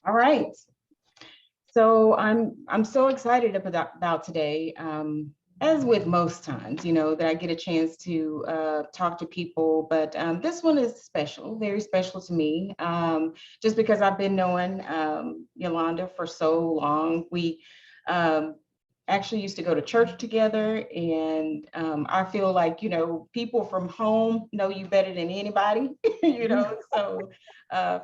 All right. So I'm so excited about today. As with most times, that I get a chance to talk to people, but this one is special, very special to me, just because I've been knowing Yolanda for so long. We um, actually used to go to church together, and I feel like, people from home know you better than anybody, so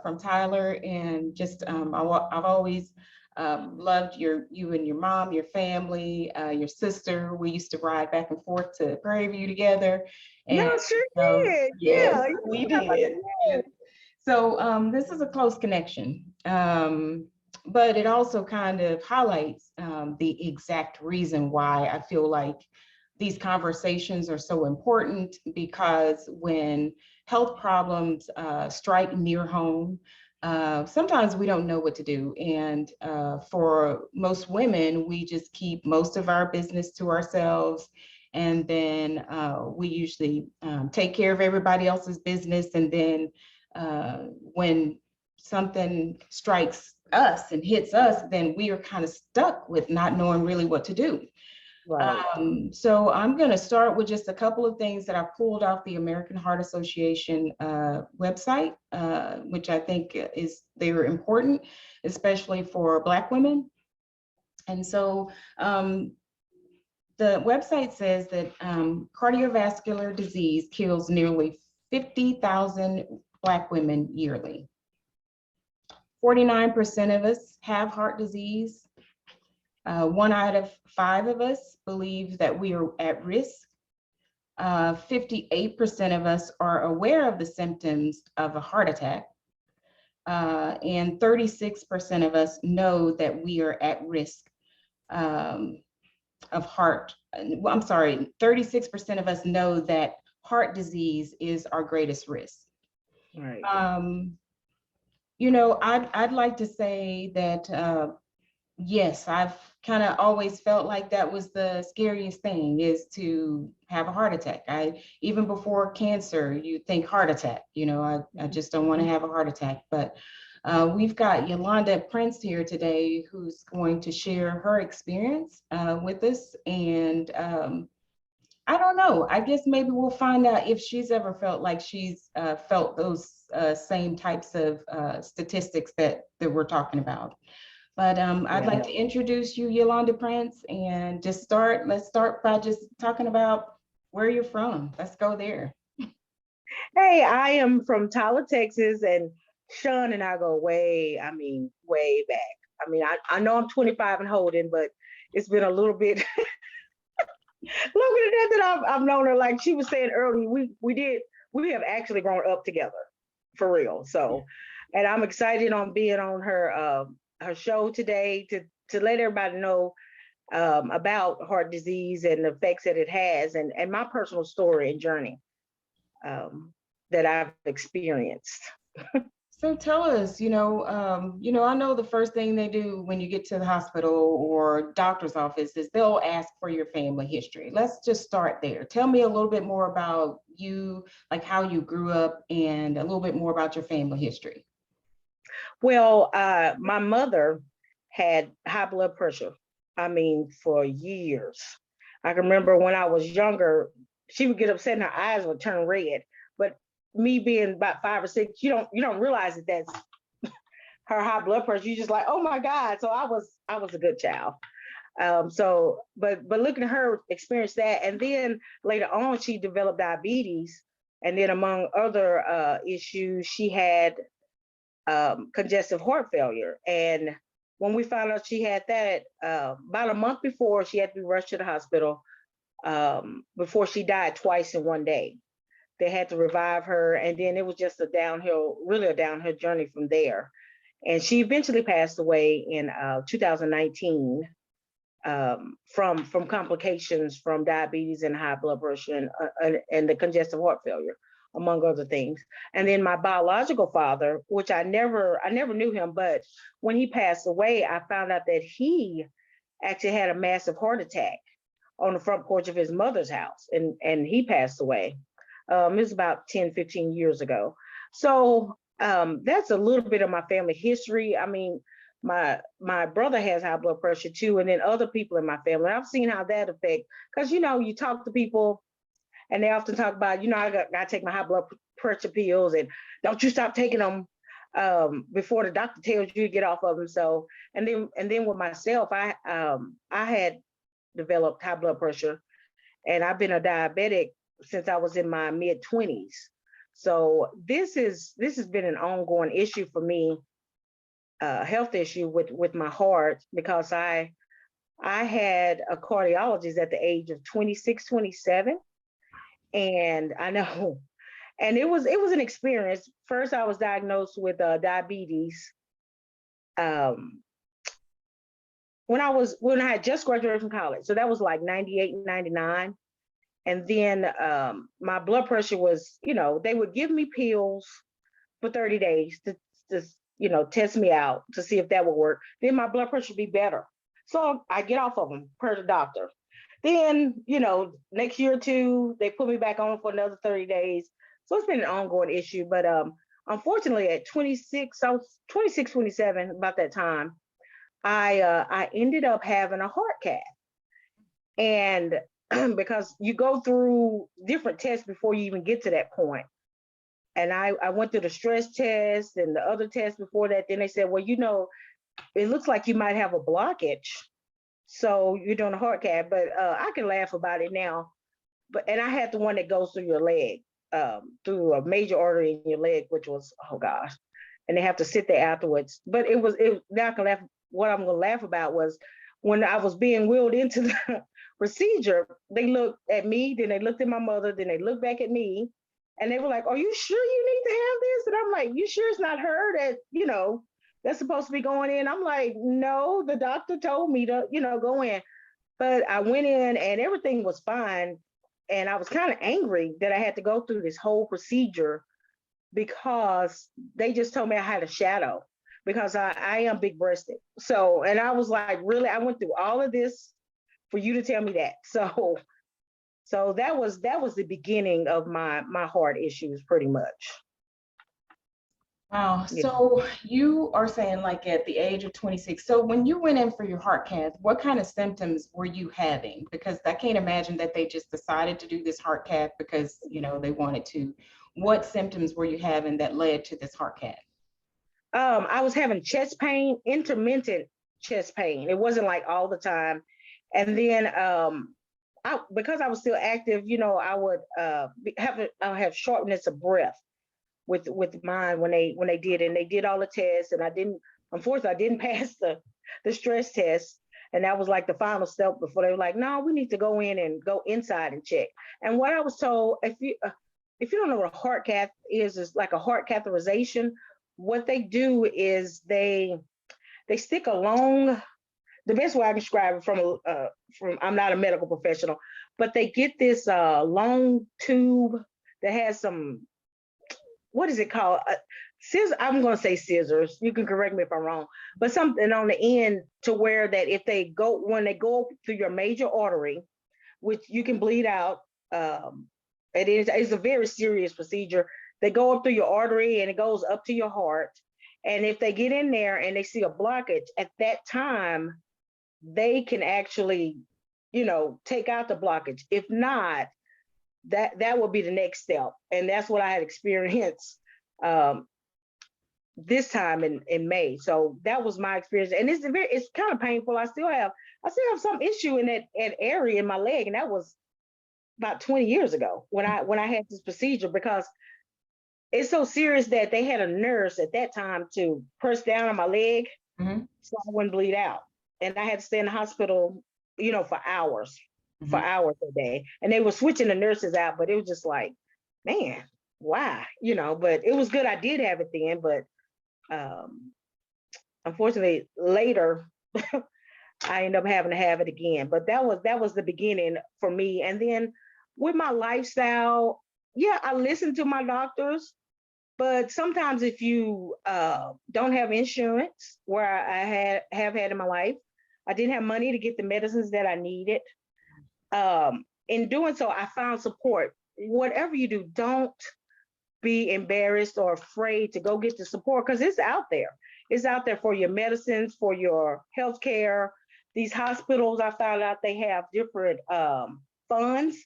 from Tyler, and just I've always loved you and your mom, your family, your sister. We used to ride back and forth to Prairie View together. And Y'all sure did. yes, Yeah. we Yeah. did. So this is a close connection. But it also kind of highlights the exact reason why I feel like these conversations are so important, because when health problems strike near home, sometimes we don't know what to do. And for most women, we just keep most of our business to ourselves. And then we usually take care of everybody else's business. And then when something strikes us and hits us, then we are kind of stuck with not knowing really what to do. Right. So I'm going to start with just a couple of things that I pulled off the American Heart Association website, which I think they were important, especially for Black women. And so the website says that cardiovascular disease kills nearly 50,000 Black women yearly. 49% of us have heart disease. 1 out of 5 of us believe that we are at risk. 58% of us are aware of the symptoms of a heart attack. And 36% of us know that we are at risk of heart. I'm sorry, 36% of us know that heart disease is our greatest risk. Right. I'd like to say that yes, I've kind of always felt like that was the scariest thing, is to have a heart attack. Even before cancer, you think heart attack, I just don't want to have a heart attack. But we've got Yolanda Prince here today, who's going to share her experience with us. And I don't know, I guess maybe we'll find out if she's ever felt like she's felt those same types of statistics that we're talking about. But I'd like to introduce you, Yolanda Prince, and let's start by just talking about where you're from. Let's go there. Hey, I am from Tyler, Texas, and Sean and I go way back. I know I'm 25 and holding, but it's been a little bit longer than that I've known her. Like she was saying earlier, we have actually grown up together for real. So, and I'm excited on being on her show today to let everybody know about heart disease and the effects that it has, and my personal story and journey that I've experienced. So tell us, I know the first thing they do when you get to the hospital or doctor's office is they'll ask for your family history. Let's just start there. Tell me a little bit more about you, like how you grew up, and a little bit more about your family history. Well, my mother had high blood pressure. For years. I can remember when I was younger, she would get upset and her eyes would turn red. But me being about 5 or 6, you don't realize that that's her high blood pressure. You just like, oh my God. So I was a good child. But looking at her experience that, and then later on she developed diabetes, and then among other issues, she had congestive heart failure. And when we found out she had that, about a month before, she had to be rushed to the hospital before she died twice in one day. They had to revive her, and then it was just really a downhill journey from there. And she eventually passed away in 2019 from complications from diabetes and high blood pressure and the congestive heart failure, among other things. And then my biological father, which I never knew him, but when he passed away, I found out that he actually had a massive heart attack on the front porch of his mother's house, and he passed away. It was about 10, 15 years ago. So that's a little bit of my family history. I mean, my brother has high blood pressure too, and then other people in my family. I've seen how that affect, because you talk to people and they often talk about, I got to take my high blood pressure pills, and don't you stop taking them before the doctor tells you to get off of them. So, and then with myself, I had developed high blood pressure, and I've been a diabetic since I was in my mid-20s. So this has been an ongoing issue for me, health issue with my heart, because I had a cardiologist at the age of 26, 27. And I know, and it was an experience. First, I was diagnosed with diabetes um, when I had just graduated from college. So that was like 98, 99. And then my blood pressure was, they would give me pills for 30 days to test me out to see if that would work. Then my blood pressure would be better. So I get off of them per the doctor. Then, next year or two, they put me back on for another 30 days. So it's been an ongoing issue. But unfortunately, at 26, I was 26, 27, about that time, I ended up having a heart cath. And because you go through different tests before you even get to that point. And I went through the stress test and the other tests before that. Then they said, well, it looks like you might have a blockage. So you're doing a heart cath, but I can laugh about it now. And I had the one that goes through your leg, through a major artery in your leg, which was, oh gosh. And they have to sit there afterwards. But now I can laugh. What I'm going to laugh about was when I was being wheeled into the procedure, they looked at me, then they looked at my mother, then they looked back at me, and they were like, are you sure you need to have this? And I'm like, you sure it's not her that, that's supposed to be going in? I'm like, no, the doctor told me to, go in. But I went in and everything was fine. And I was kind of angry that I had to go through this whole procedure, because they just told me I had a shadow, because I am big breasted. So, and I was like, really, I went through all of this for you to tell me that. So that was the beginning of my heart issues, pretty much. Wow. Yeah. So you are saying like at the age of 26. So when you went in for your heart cath, what kind of symptoms were you having? Because I can't imagine that they just decided to do this heart cath because, they wanted to. What symptoms were you having that led to this heart cath? I was having chest pain, intermittent chest pain. It wasn't like all the time. And then because I was still active, I would have shortness of breath with mine when they did, and they did all the tests, and unfortunately I didn't pass the stress test. And that was like the final step before they were like, no, we need to go in and go inside and check. And what I was told, if you don't know what a heart cath is like a heart catheterization. What they do is they stick a long, the best way I can describe it from I'm not a medical professional, but they get this long tube that has some, what is it called? Scissors. I'm going to say scissors. You can correct me if I'm wrong, but something on the end to where that when they go through your major artery, which you can bleed out. It's a very serious procedure. They go up through your artery and it goes up to your heart. And if they get in there and they see a blockage, at that time, they can actually, take out the blockage. If not, that will be the next step. And that's what I had experienced this time in May. So that was my experience. And it's kind of painful. I still have some issue in that area in my leg. And that was about 20 years ago when I had this procedure, because it's so serious that they had a nurse at that time to press down on my leg, Mm-hmm. so I wouldn't bleed out. And I had to stay in the hospital, for hours, Mm-hmm. for hours a day. And they were switching the nurses out, but it was just like, man, why? But it was good I did have it then, but unfortunately later I ended up having to have it again. But that was the beginning for me. And then with my lifestyle, yeah, I listened to my doctors. But sometimes if you don't have insurance, where I have had in my life, I didn't have money to get the medicines that I needed. In doing so, I found support. Whatever you do, don't be embarrassed or afraid to go get the support, because it's out there. It's out there for your medicines, for your health care. These hospitals, I found out they have different funds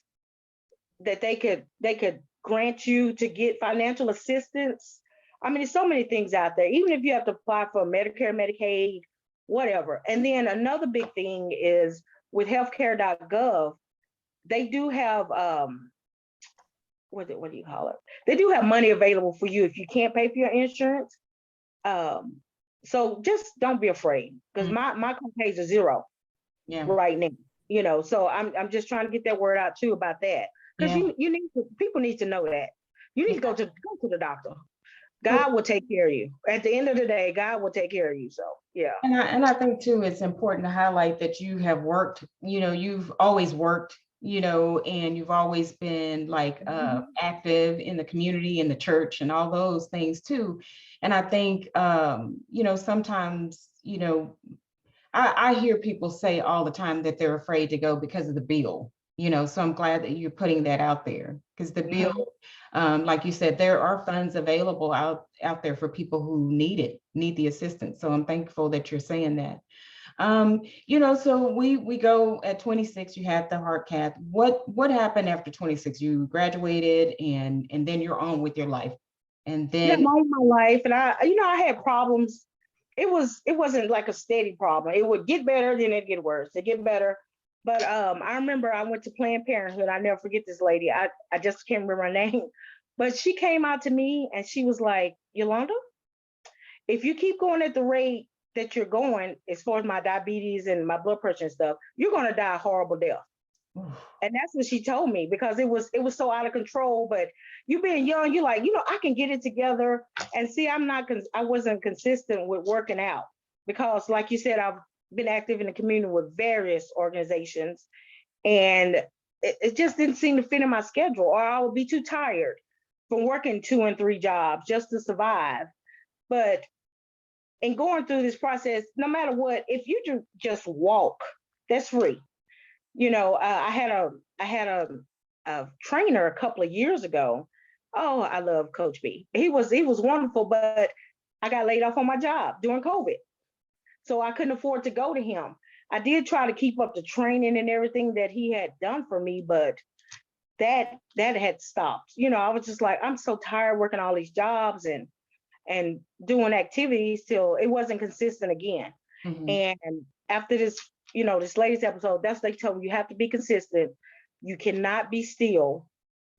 that they could grant you to get financial assistance. I mean, there's so many things out there, even if you have to apply for Medicare, Medicaid, whatever. And then another big thing is with healthcare.gov, they do have what do you call it? They do have money available for you if you can't pay for your insurance. So just don't be afraid, because my co-pays are zero right now. You know, so I'm just trying to get that word out too about that, because you need to, people need to know that you need to go to the doctor. God will take care of you. At the end of the day, God will take care of you. So yeah. And I think too, it's important to highlight that you have worked, you know, you've always worked, you know, and you've always been like active in the community, in the church, and all those things too. And I think, you know, sometimes, you know, I hear people say all the time that they're afraid to go because of the bill, you know, so I'm glad that you're putting that out there, because the bill, like you said, there are funds available out there for people who need the assistance. So I'm thankful that you're saying that. You know, so we go at 26, you had the heart cath. What happened after 26? You graduated and then you're on with your life. And then my life, and I had problems. It wasn't like a steady problem. It would get better, then it'd get worse. It get better. But I remember I went to Planned Parenthood. I never forget this lady. I just can't remember her name. But she came out to me and she was like, Yolanda, if you keep going at the rate that you're going, as far as my diabetes and my blood pressure and stuff, you're gonna die a horrible death. And that's what she told me, because it was so out of control. But you being young, you're like, I can get it together. And see, I wasn't consistent with working out, because like you said, I've been active in the community with various organizations, and it just didn't seem to fit in my schedule, or I would be too tired from working 2 and 3 jobs just to survive. But in going through this process, no matter what, if you just walk, that's free. I had a trainer a couple of years ago. Oh, I love Coach B. He was wonderful, but I got laid off on my job during COVID, so I couldn't afford to go to him. I did try to keep up the training and everything that he had done for me, but that had stopped. I was just like, I'm so tired working all these jobs and doing activities till it wasn't consistent again. And after this, this latest episode, that's they told me, you have to be consistent. You cannot be still,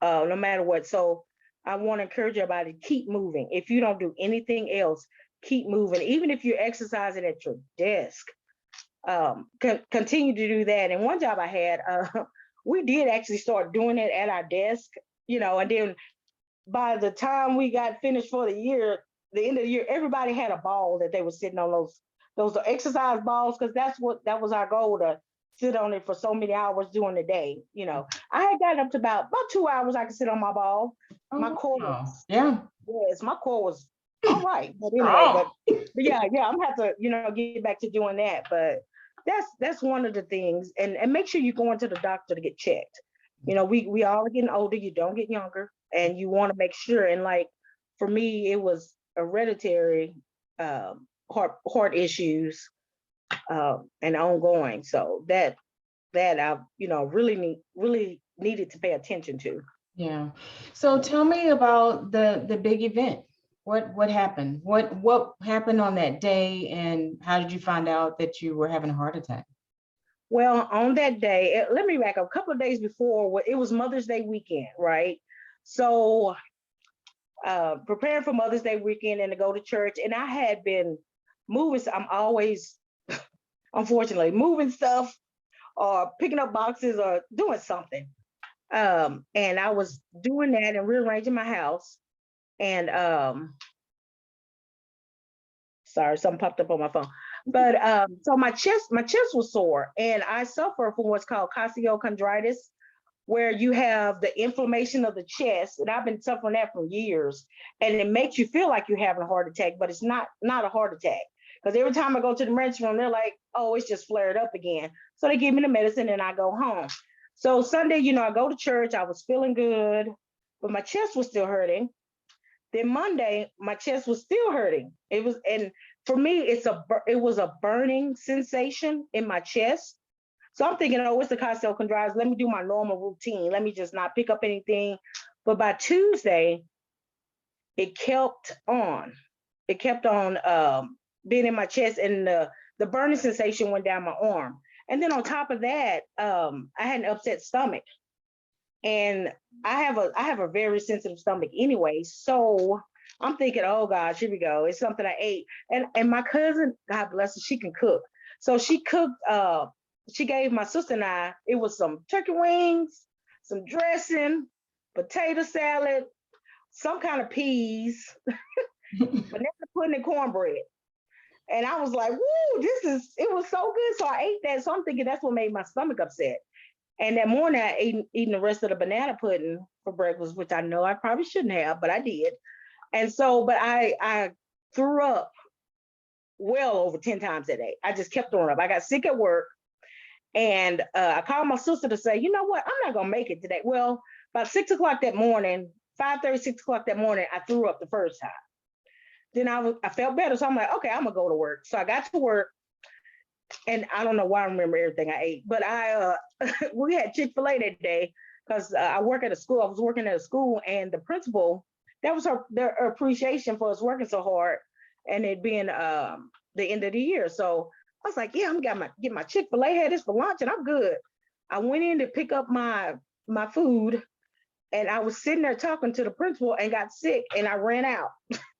no matter what. So I want to encourage everybody to keep moving. If you don't do anything else, keep moving. Even if you're exercising at your desk, continue to do that. And one job I had, we did actually start doing it at our desk, and then by the time we got finished for the year, the end of the year, everybody had a ball that they were sitting on, those exercise balls, because that was our goal, to sit on it for so many hours during the day. I had gotten up to about 2 hours I could sit on my ball. My core was, yes, my core was all right. But anyway, but yeah, I'm gonna have to, get back to doing that. But that's one of the things. And make sure you go into the doctor to get checked. We all are getting older, you don't get younger, and you want to make sure. And like for me, it was hereditary heart issues and ongoing. So that I really needed to pay attention to. Yeah. So tell me about the big event. What happened? What happened on that day, and how did you find out that you were having a heart attack? Well, on that day, let me back up. A couple of days before, it was Mother's Day weekend, right? So preparing for Mother's Day weekend and to go to church, and I had been moving. I'm always, unfortunately, moving stuff or picking up boxes or doing something. And I was doing that and rearranging my house. And sorry, something popped up on my phone. But so my chest was sore, and I suffer from what's called osteochondritis, where you have the inflammation of the chest, and I've been suffering that for years, and it makes you feel like you're having a heart attack, but it's not a heart attack. Because every time I go to the emergency room, they're like, oh, it's just flared up again. So they give me the medicine and I go home. So Sunday, I go to church, I was feeling good, but my chest was still hurting. Then Monday, my chest was still hurting. And for me, it was a burning sensation in my chest. So I'm thinking, oh, it's the costochondritis. Let me do my normal routine. Let me just not pick up anything. But by Tuesday, it kept on. It kept on being in my chest, and the burning sensation went down my arm. And then on top of that, I had an upset stomach, and I have a very sensitive stomach anyway. So I'm thinking, oh gosh, here we go. It's something I ate. And my cousin, God bless her, she can cook. So she cooked. She gave my sister and I. It was some turkey wings, some dressing, potato salad, some kind of peas, banana pudding, and cornbread. And I was like, woo, it was so good. So I ate that. So I'm thinking that's what made my stomach upset. And that morning I ate eating the rest of the banana pudding for breakfast, which I know I probably shouldn't have, but I did. And so, but I threw up well over 10 times that day. I just kept throwing up. I got sick at work, and I called my sister to say, you know what, I'm not gonna make it today. Well, about 6 o'clock that morning, 5:30, 6 o'clock that morning, I threw up the first time. Then I felt better. So I'm like, okay, I'm gonna go to work. So I got to work, and I don't know why I remember everything I ate, but we had Chick-fil-A that day because I work at a school. I was working at a school, and the principal, that was their appreciation for us working so hard, and it being the end of the year. So I was like, yeah, I'm gonna get my Chick-fil-A, had this for lunch, and I'm good. I went in to pick up my food, and I was sitting there talking to the principal and got sick, and I ran out.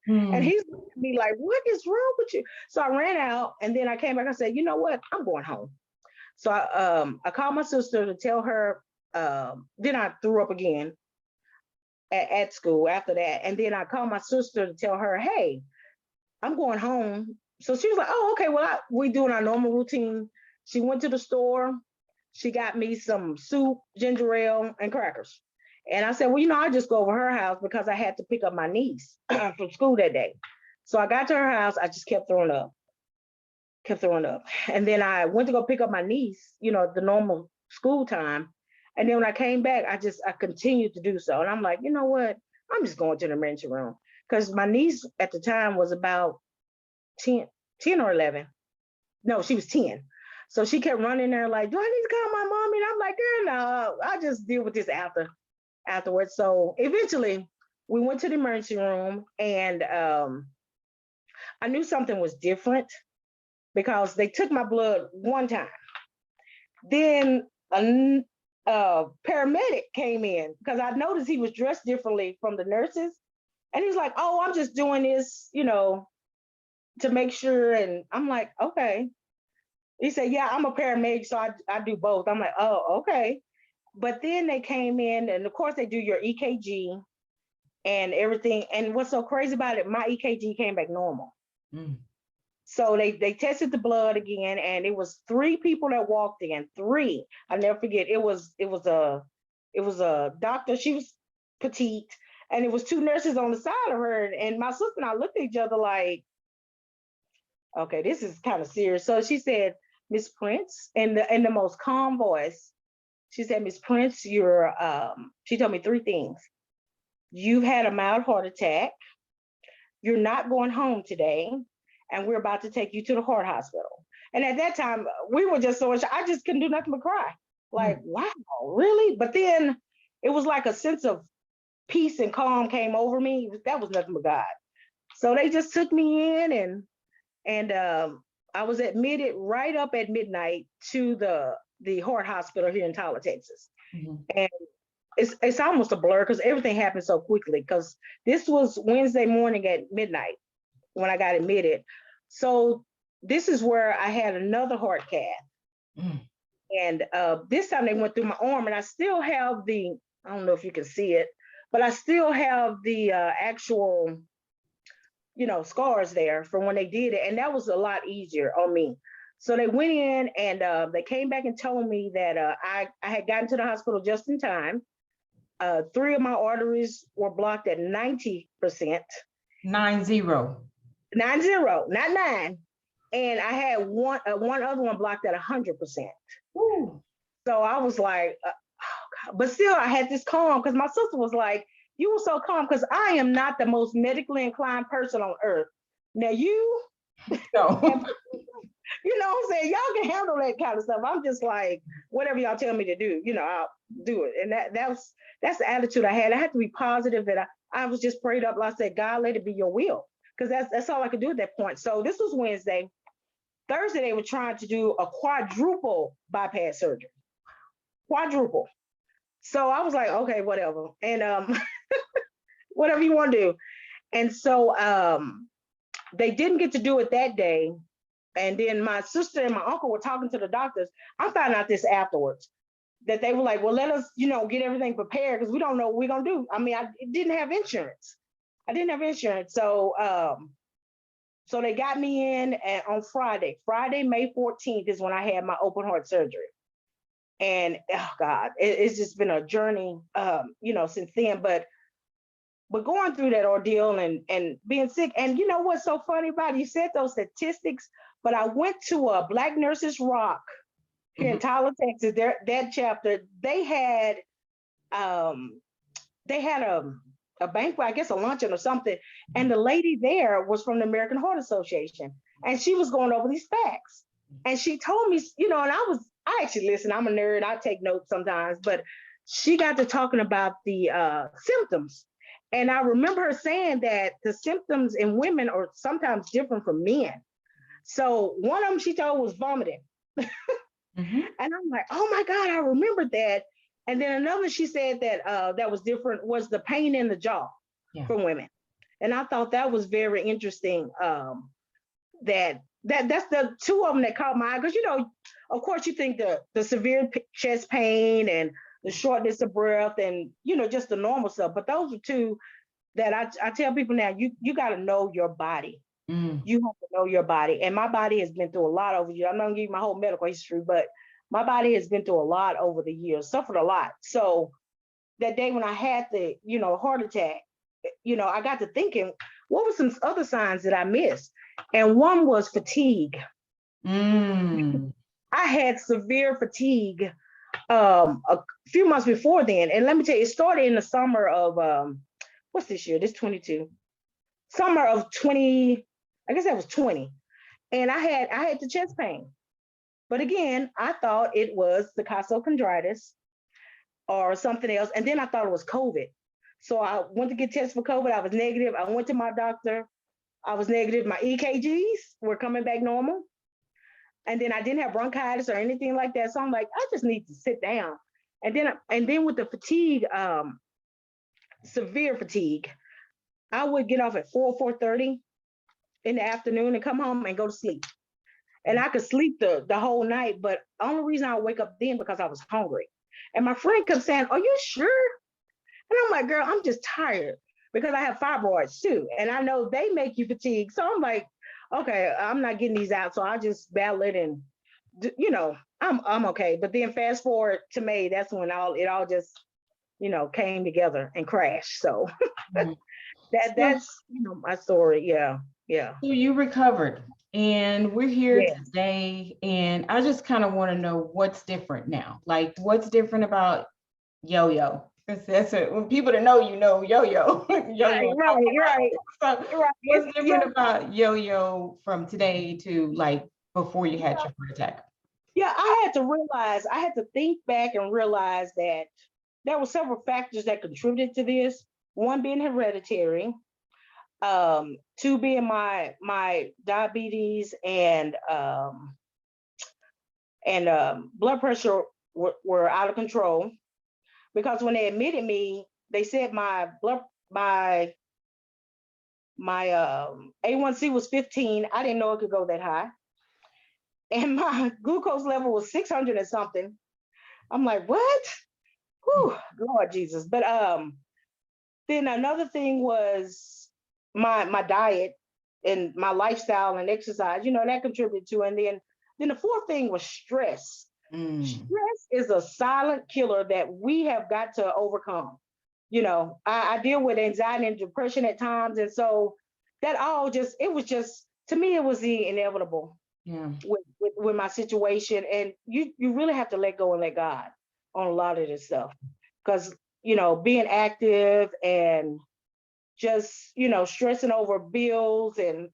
And he's looking at me like, what is wrong with you? So I ran out, and then I came back and said, you know what? I'm going home. So I called my sister to tell her, then I threw up again at school after that. And then I called my sister to tell her, hey, I'm going home. So she was like, oh, okay, well, we doing our normal routine. She went to the store. She got me some soup, ginger ale, and crackers. And I said, well, I'll just go over her house because I had to pick up my niece from school that day. So I got to her house. I just kept throwing up. And then I went to go pick up my niece, the normal school time. And then when I came back, I continued to do so. And I'm like, you know what? I'm just going to the emergency room. Because my niece at the time was about 10 or 11. No, she was 10. So she kept running there like, do I need to call my mommy? And I'm like, girl, no, I'll just deal with this afterwards. So eventually we went to the emergency room, and I knew something was different because they took my blood one time. Then a paramedic came in because I noticed he was dressed differently from the nurses. And he was like, oh, I'm just doing this, to make sure. And I'm like, okay. He said, yeah, I'm a paramedic, so I do both. I'm like, oh, okay. But then they came in, and of course they do your EKG and everything. And what's so crazy about it, my EKG came back normal. So they tested the blood again, and it was 3 people that walked in. 3. I'll never forget. It was a doctor. She was petite, and it was 2 nurses on the side of her. And my sister and I looked at each other like, okay, this is kind of serious. So she said, Miss Prince, in the most calm voice, she said, Miss Prince, she told me 3 things. You've had a mild heart attack. You're not going home today. And we're about to take you to the heart hospital. And at that time, we were just so, I just couldn't do nothing but cry. Like, wow, really? But then it was like a sense of peace and calm came over me. That was nothing but God. So they just took me in, and I was admitted right up at midnight to the heart hospital here in Tyler, Texas. And it's almost a blur because everything happened so quickly, because this was Wednesday morning at midnight when I got admitted. So this is where I had another heart cath. And this time they went through my arm, and I still have I don't know if you can see it, but I still have the actual, scars there from when they did it. And that was a lot easier on me. So they went in, and they came back and told me that I had gotten to the hospital just in time. 3 of my arteries were blocked at 90%. 90. 90, not 9. And I had one other one blocked at 100%. Woo. So I was like, oh God. But still I had this calm, because my sister was like, You were so calm because I am not the most medically inclined person on earth. Now you, So, you know what I'm saying? Y'all can handle that kind of stuff. I'm just like, whatever y'all tell me to do, I'll do it. And that's the attitude I had. I had to be positive that I was just prayed up. Like I said, God, let it be your will. Because that's all I could do at that point. So this was Wednesday. Thursday, they were trying to do a quadruple bypass surgery. Quadruple. So I was like, okay, whatever. And whatever you want to do. And so they didn't get to do it that day. And then my sister and my uncle were talking to the doctors. I found out this afterwards, that they were like, well, let us, get everything prepared because we don't know what we're going to do. I mean, I didn't have insurance. So they got me in on Friday. Friday, May 14th is when I had my open heart surgery. And oh God, it's just been a journey, since then. But going through that ordeal and being sick, and you know what's so funny about it? You said those statistics, but I went to a Black Nurses Rock here in Tyler, Texas. That chapter, they had a banquet, I guess a luncheon or something, and the lady there was from the American Heart Association, and she was going over these facts, and she told me, and I actually listen. I'm a nerd. I take notes sometimes, but she got to talking about the symptoms. And I remember her saying that the symptoms in women are sometimes different from men. So one of them she told was vomiting. And I'm like, oh my God, I remember that. And then another she said that that was different was the pain in the jaw for women. And I thought that was very interesting. That's the two of them that caught my eye. Because, of course, you think the severe chest pain and the shortness of breath and, just the normal stuff. But those are two that I tell people now, you got to know your body. You have to know your body. And my body has been through a lot over the years. I'm not going to give you my whole medical history, but my body has been through a lot over the years, suffered a lot. So that day when I had the, heart attack, I got to thinking, what were some other signs that I missed? And one was fatigue. I had severe fatigue a few months before then. And let me tell you, it started in the summer of, what's this year? This 22. Summer of 20, I guess that was 20. And I had the chest pain. But again, I thought it was the costochondritis or something else. And then I thought it was COVID. So I went to get tested for COVID. I was negative. I went to my doctor. I was negative. My EKGs were coming back normal. And then I didn't have bronchitis or anything like that. So I'm like, I just need to sit down. And then with the fatigue, severe fatigue, I would get off at 4:30 in the afternoon and come home and go to sleep. And I could sleep the whole night, but the only reason I would wake up then because I was hungry. And my friend kept saying, are you sure? And I'm like, girl, I'm just tired because I have fibroids too. And I know they make you fatigue. So I'm like, okay, I'm not getting these out. So I just battle it and, I'm okay. But then fast forward to May, that's when it all just, came together and crashed. So that's, my story. Yeah. Yeah. So you recovered and we're here Yeah. today. And I just kind of want to know what's different now. Like what's different about Yo-Yo? Because that's it. When people that know, Yo-Yo. Yo-Yo. Right. So what's different about Yo-Yo from today to like before you had your heart attack? Yeah, I had to think back and realize that there were several factors that contributed to this. One being hereditary, two being my diabetes and blood pressure were out of control. Because when they admitted me, they said my A1C was 15. I didn't know it could go that high. And my glucose level was 600 and something. I'm like, what? Whew, Lord Jesus. But then another thing was my diet and my lifestyle and exercise, that contributed to. And then the fourth thing was stress. Stress is a silent killer that we have got to overcome. I deal with anxiety and depression at times. And so that all to me, it was the inevitable. Yeah. With my situation. And you really have to let go and let God on a lot of this stuff. Because, being active and just, stressing over bills and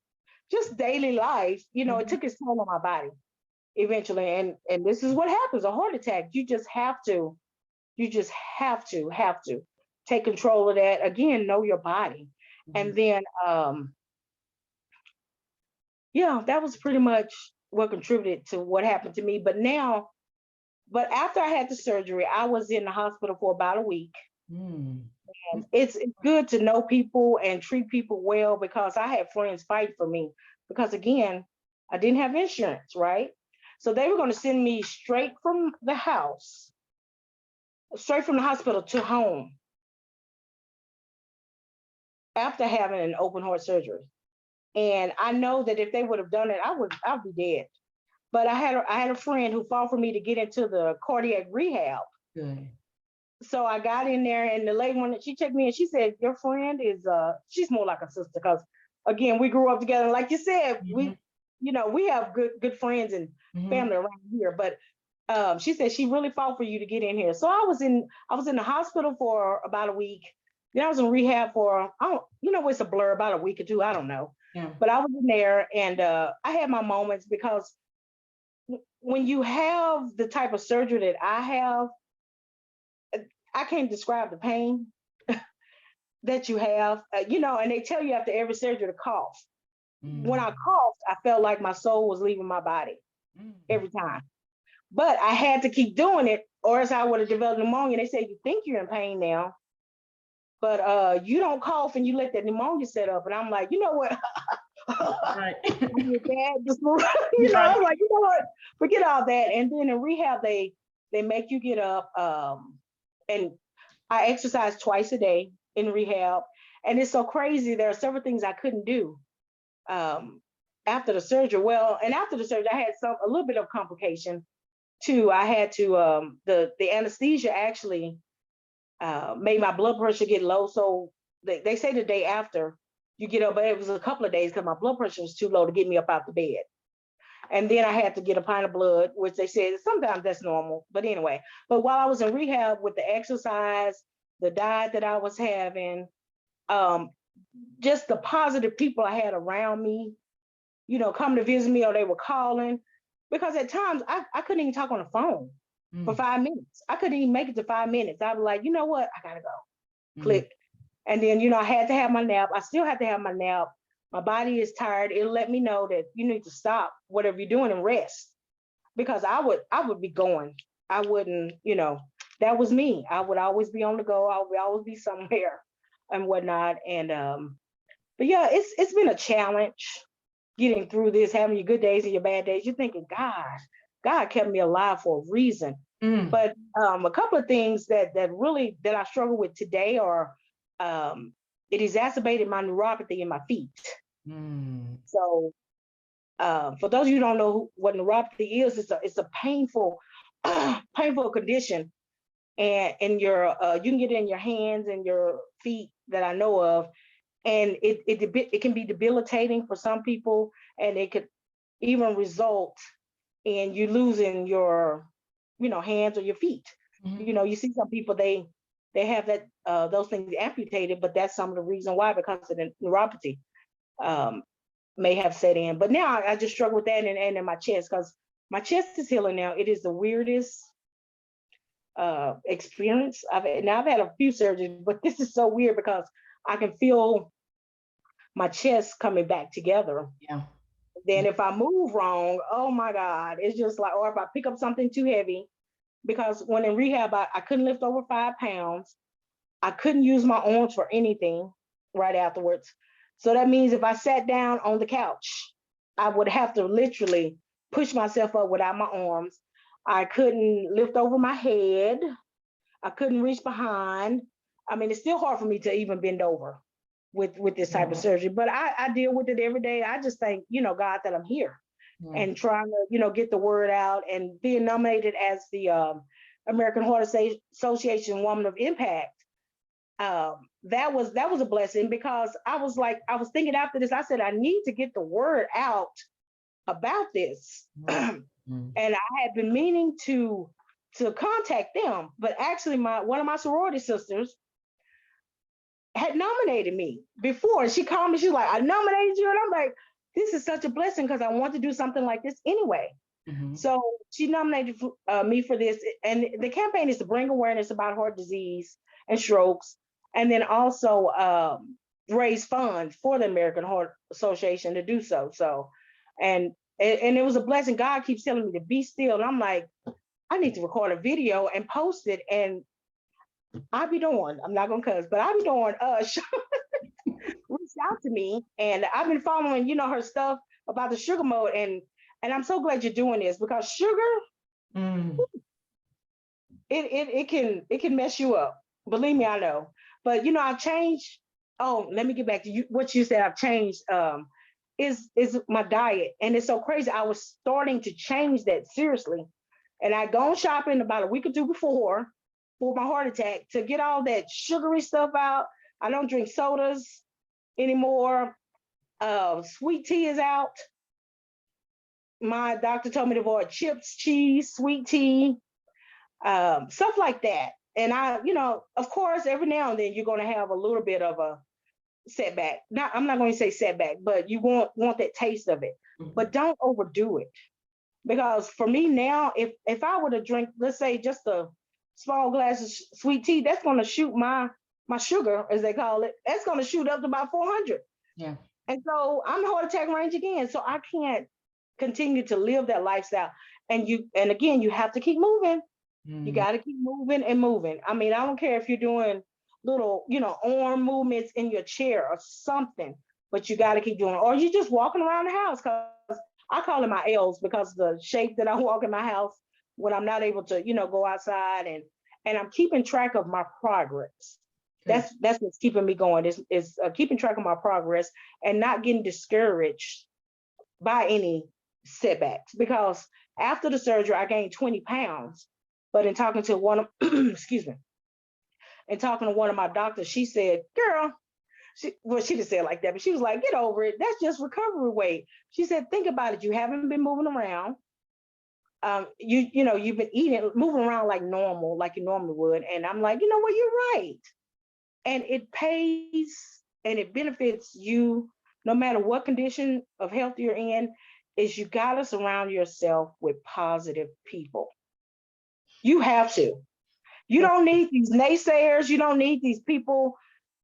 just daily life, it took its toll on my body eventually. And this is what happens, a heart attack. You just have to take control of that. Again, know your body. And then, that was pretty much what contributed to what happened to me. But after I had the surgery, I was in the hospital for about a week. And it's good to know people and treat people well, because I had friends fight for me, because again, I didn't have insurance, right? So they were going to send me straight from the hospital to home after having an open heart surgery. And I know that if they would have done it, I'd be dead. But I had a friend who fought for me to get into the cardiac rehab. Good. So I got in there, and the lady, when she checked me, and she said, "Your friend is she's more like a sister, because again, we grew up together. Like you said, we have good friends and family around here. But she said she really fought for you to get in here." So I was in the hospital for about a week. Then I was in rehab for it's a blur, about a week or two. I don't know. Yeah. But I was in there, and I had my moments, because when you have the type of surgery that I have, I can't describe the pain that you have, and they tell you after every surgery to cough. When I coughed, I felt like my soul was leaving my body every time. But I had to keep doing it, or else I would have developed pneumonia. They said, "You think you're in pain now, but you don't cough and you let that pneumonia set up." And I'm like, you know what? Right. I'm your dad, I was like, you know what? Forget all that. And then in rehab, they make you get up, and I exercise twice a day in rehab. And it's so crazy. There are several things I couldn't do after the surgery. Well, and after the surgery, I had a little bit of complication too. I had to, the anesthesia actually made my blood pressure get low. So they say the day after you get up, but it was a couple of days because my blood pressure was too low to get me up out the bed. And then I had to get a pint of blood, which they said sometimes that's normal. But anyway, but while I was in rehab, with the exercise, the diet that I was having, just the positive people I had around me, come to visit me, or they were calling, because at times I couldn't even talk on the phone for 5 minutes. I couldn't even make it to 5 minutes. I was like, you know what? I gotta go. Click. And then, I had to have my nap. I still have to have my nap. My body is tired. It'll let me know that you need to stop whatever you're doing and rest, because I would be going. I wouldn't, that was me. I would always be on the go. I would always be somewhere and whatnot. And but yeah, it's been a challenge getting through this, having your good days and your bad days. You're thinking, God kept me alive for a reason. But a couple of things that I struggle with today are it exacerbated my neuropathy in my feet. So for those of you who don't know what neuropathy is, it's a painful condition, and your you can get it in your hands and your feet that I know of, and it can be debilitating for some people, and it could even result in you losing your hands or your feet. You see some people, they have that those things amputated, but that's some of the reason why, because of the neuropathy may have set in. But now I just struggle with that, and in my chest, because my chest is healing now. It is the weirdest experience I've had a few surgeries, but this is so weird because I can feel my chest coming back together. Yeah. Then if I move wrong, oh my God, it's just like, or if I pick up something too heavy, because when in rehab, I couldn't lift over 5 pounds. I couldn't use my arms for anything right afterwards. So that means if I sat down on the couch, I would have to literally push myself up without my arms. I couldn't lift over my head. I couldn't reach behind. I mean, it's still hard for me to even bend over with this type of surgery, but I deal with it every day. I just thank, God, that I'm here and trying to, get the word out, and being nominated as the American Heart Association Woman of Impact. That was a blessing, because I was thinking after this, I said, I need to get the word out about this. And I had been meaning to to contact them, but actually one of my sorority sisters had nominated me before. She called me, she's like, I nominated you. And I'm like, this is such a blessing because I want to do something like this anyway. Mm-hmm. So she nominated me for this. And the campaign is to bring awareness about heart disease and strokes, and then also raise funds for the American Heart Association to do so. So, and it was a blessing. God keeps telling me to be still. And I'm like, I need to record a video and post it. And I be doing, I'm not gonna cuss, but I be doing reached out to me, and I've been following, her stuff about the sugar mode, and I'm so glad you're doing this because sugar, it can mess you up. Believe me, I know. But I've changed. Oh, let me get back to you. What you said, I've changed. Is my diet, and it's so crazy. I was starting to change that seriously, and I gone shopping about a week or two before for my heart attack to get all that sugary stuff out. I don't drink sodas anymore. Sweet tea is out. My doctor told me to avoid chips, cheese, sweet tea, stuff like that. And of course, every now and then you're going to have a little bit of a setback. I'm not going to say setback, but you want that taste of it. Mm-hmm. But don't overdo it. Because for me now, if I were to drink, let's say just a small glass of sweet tea, that's going to shoot my sugar, as they call it, that's going to shoot up to about 400. Yeah. And so I'm heart attack range again. So I can't continue to live that lifestyle. And again, you have to keep moving. You got to keep moving and moving. I mean, I don't care if you're doing little, arm movements in your chair or something, but you got to keep doing it. Or you're just walking around the house, because I call it my L's, because the shape that I walk in my house when I'm not able to, go outside, and I'm keeping track of my progress. That's what's keeping me going, is keeping track of my progress and not getting discouraged by any setbacks. Because after the surgery, I gained 20 pounds. But in talking to one of, excuse me, and talking to one of my doctors, she said, girl, she didn't say it like that, but she was like, get over it. That's just recovery weight. She said, think about it. You haven't been moving around. You've been moving around like normal, like you normally would. And I'm like, you know what, you're right. And it pays and it benefits you no matter what condition of health you're in, is you got to surround yourself with positive people. You have to. You don't need these naysayers. You don't need these people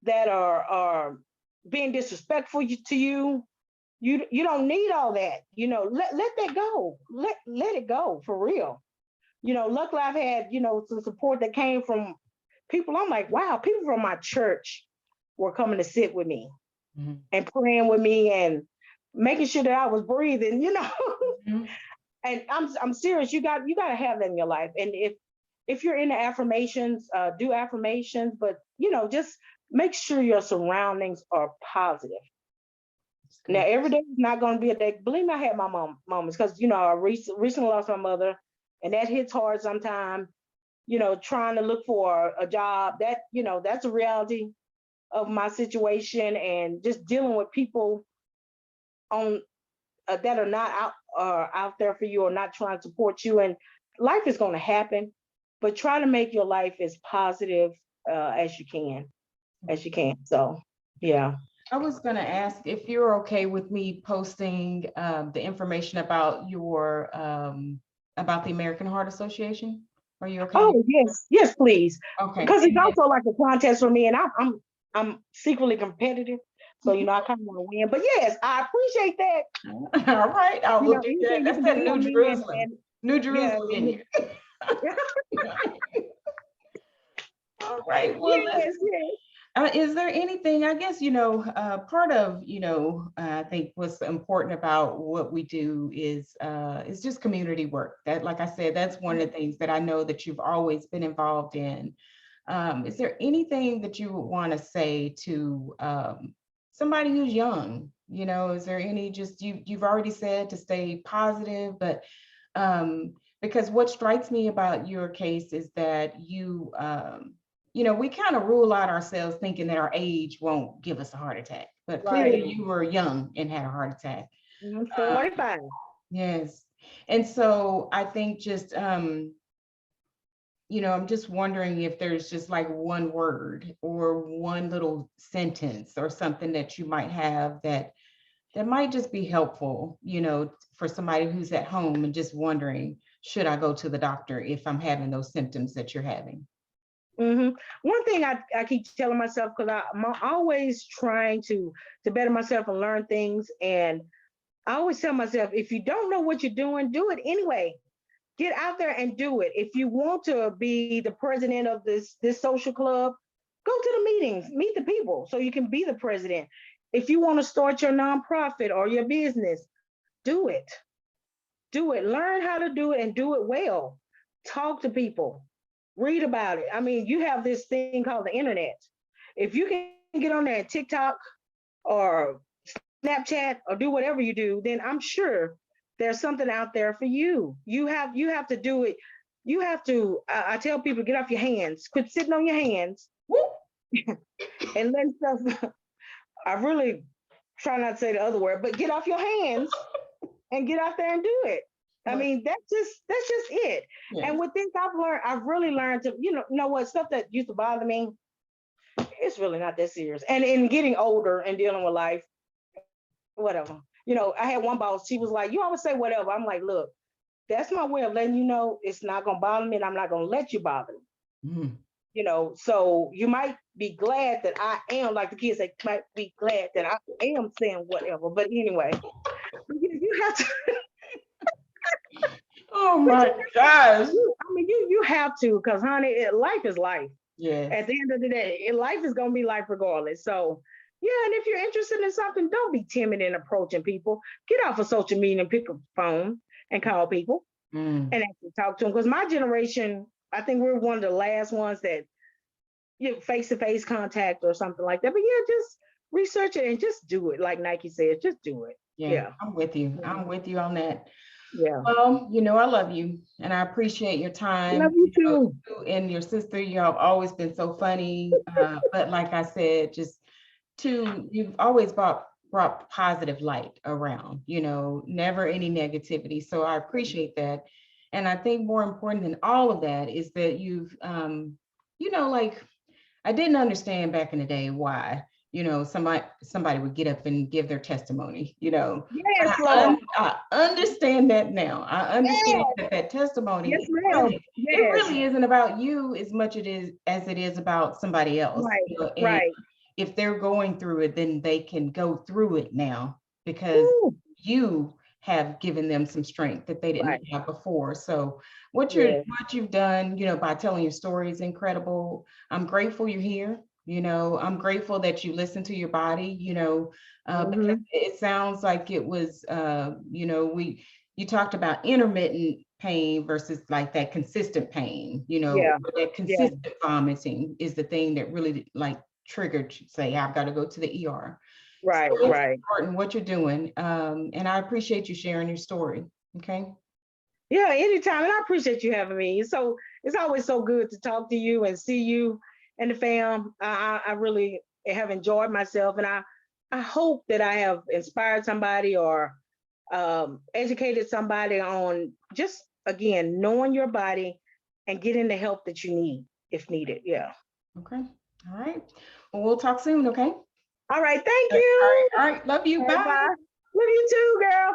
that are being disrespectful to you. You don't need all that. Let that go. Let it go, for real. Luckily I've had, some support that came from people. I'm like, wow, people from my church were coming to sit with me, mm-hmm. and praying with me and making sure that I was breathing, Mm-hmm. And I'm serious. You got to have that in your life. And if you're into affirmations, do affirmations, but just make sure your surroundings are positive. Now, every day is not going to be a day. Believe me, I had my moments, because I recently lost my mother, and that hits hard sometimes. Trying to look for a job, that that's a reality of my situation, and just dealing with people on that are not out there for you, or not trying to support you. And life is going to happen, but try to make your life as positive as you can. So, yeah. I was going to ask if you're okay with me posting the information about your about the American Heart Association. Are you okay? Oh, yes, please. Okay. Because it's also like a contest for me, and I'm secretly competitive, so I kind of want to win. But yes, I appreciate that. All right, I will do that. That's that New Jerusalem. New Jerusalem in you. All right. Well, yes. Is there anything, I guess, part of, I think what's important about what we do is just community work. That, like I said, that's one of the things that I know that you've always been involved in. Is there anything that you would want to say to somebody who's young? Is there any, just, you've already said to stay positive, but because what strikes me about your case is that you, we kind of rule out ourselves thinking that our age won't give us a heart attack, but clearly you were young and had a heart attack. 45. Yes. And so I think just I'm just wondering if there's just like one word or one little sentence or something that you might have that might just be helpful, for somebody who's at home and just wondering, should I go to the doctor if I'm having those symptoms that you're having? One thing I keep telling myself, because I'm always trying to better myself and learn things. And I always tell myself, if you don't know what you're doing, do it anyway. Get out there and do it. If you want to be the president of this social club, go to the meetings, meet the people so you can be the president. If you want to start your nonprofit or your business, do it. Do it. Learn how to do it and do it well. Talk to people. Read about it. I mean, you have this thing called the internet. If you can get on there at TikTok or Snapchat or do whatever you do, then I'm sure there's something out there for you. You have to do it. You have to, I tell people, get off your hands, quit sitting on your hands and let stuff, I really try not to say the other word, but get off your hands and get out there and do it. I mean, that's just it. Yeah. And with this, I've really learned to, know what, stuff that used to bother me, it's really not that serious. And in getting older and dealing with life, whatever. I had one boss, she was like, you always say whatever. I'm like, look, that's my way of letting you know it's not gonna bother me and I'm not gonna let you bother me. So you might be glad that I am, like the kids say, might be glad that I am saying whatever. But anyway, you have to. Oh my gosh. I mean, you have to, because honey, life is life. Yeah. At the end of the day, life is gonna be life regardless. So yeah, and if you're interested in something, don't be timid in approaching people. Get off of social media and pick up the phone and call people and actually talk to them. Because my generation, I think we're one of the last ones that face-to-face contact or something like that. But yeah, just research it and just do it. Like Nike said, just do it. Yeah. I'm with you. I'm with you on that. Yeah. Well, I love you and I appreciate your time. Love you too. You and your sister, you have always been so funny. But like I said, you've always brought positive light around, never any negativity. So I appreciate that. And I think more important than all of that is that you've, like, I didn't understand back in the day why, somebody would get up and give their testimony, Yes, I understand that now. I understand that testimony, it really isn't about you as much as it is about somebody else. Right, right. If they're going through it, then they can go through it now because you have given them some strength that they didn't have before. So what you've done, by telling your story is incredible. I'm grateful you're here. I'm grateful that you listen to your body, because it sounds like it was, you talked about intermittent pain versus like that consistent pain, that consistent vomiting is the thing that really like triggered, say, I've got to go to the ER. Right, so right. Important what you're doing. And I appreciate you sharing your story. Okay. Yeah, anytime. And I appreciate you having me. So it's always so good to talk to you and see you and the fam. I really have enjoyed myself. And I hope that I have inspired somebody or educated somebody on just, again, knowing your body and getting the help that you need if needed. Yeah. Okay. All right. Well, we'll talk soon. Okay. All right. Thank you. All right. Love you. Bye. Bye. Love you too, girl.